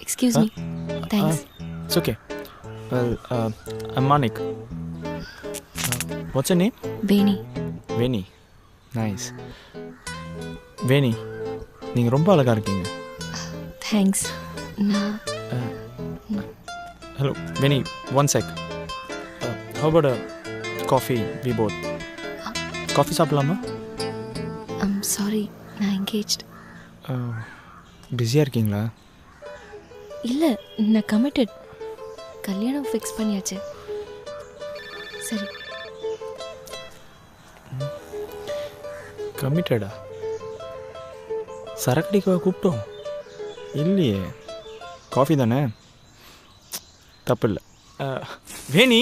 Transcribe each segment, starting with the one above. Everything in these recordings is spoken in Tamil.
Excuse me. Thanks. It's okay. Well, I'm Manik. What's your name? Veni. Veni. Nice. Veni, நீங்கள் ரொம்ப அழகாக இருக்கீங்க. Thanks. நான் Hello, Veni, one sec. How about a coffee, we both? Coffee சாப்பிடலாமா? I'm sorry. நான் engaged. பிஸியாக இருக்கீங்களா? இல்லை, நான் கமிட்டட். கல்யாணம் ஃபிக்ஸ் பண்ணியாச்சு. சரி. கமிட்டடா? சரக்கடிக்கவா கூப்பிட்டோம்? இல்லையே, காஃபி தானே, தப்பு இல்லை. வேணி,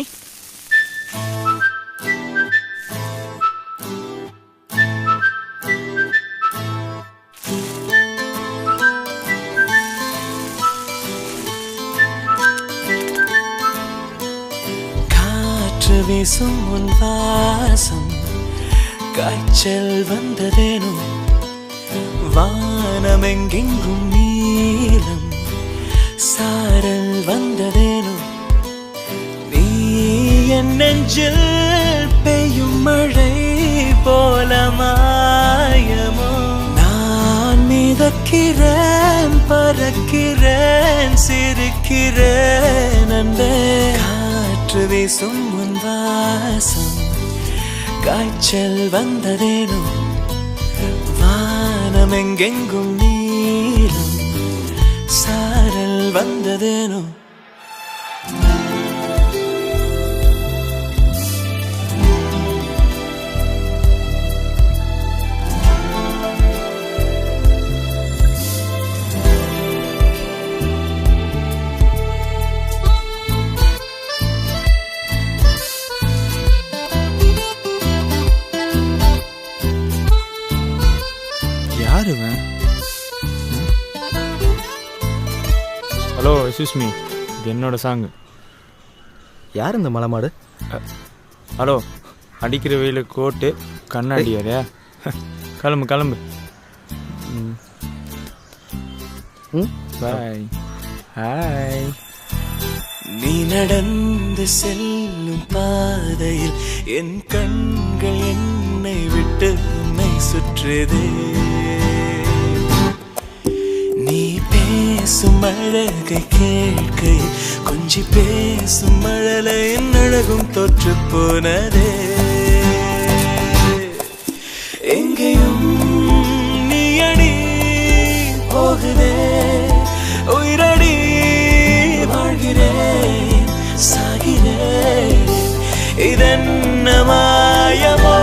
காற்று வீசும் உன் வாசம், காய்ச்சல் வந்ததேனோ, வானமெங்கெங்கும் நீலம், சாரல் வந்ததேனோ, நீ என் நெஞ்சில் பெய்யும் மழை போல மாயமோ, நான் மிதக்கிறேன், பறக்கிறேன், சிரிக்கிறேன் அன்பே. காற்று வீசும் உன் வாசம், காய்ச்சல் வந்ததேனோ, வானமெங்கெங்கும் நீலம், சாரல் வந்ததேனோ. யார் இவன்? ஹலோ, எக்ஸ்கியூஸ் மீ, இது என்னோட சாங்கு. யார் இந்த மலைமாடு? ஹலோ, அடிக்கிற வெயில் கோட்டு கண்ணாடி யாரையா? கிளம்பு கிளம்பு. பாய். ஹாய். நீ நடந்து செல்லும் பாதையில் என் கண்கள் என்னை விட்டு உன்னை சுற்றுதே. நீ பேசும் அழகை கேட்கையில் கொஞ்சி பேசும் மழலையின் அழகும் தொற்று போனதே. எங்கேயும் நீ அடி போகுதே, உயிரடி வாழ்கிறேன், சாகிறேன், இதென்ன மாயமோ.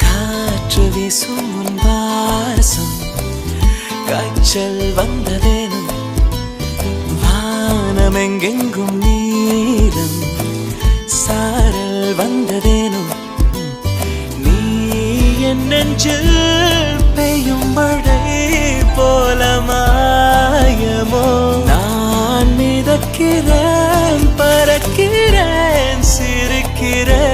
காற்று வீசும் உன் வாசம், காய்ச்சல் வந்ததேனோ, வானமெங்கெங்கும் நீலம், சாரல் வந்ததேனோ, நீ என் நெஞ்சில் பெய்யும் மழை போல மாயமோ. நான் மிதக்கிறேன், பறக்கிறேன், சிரிக்கிறேன்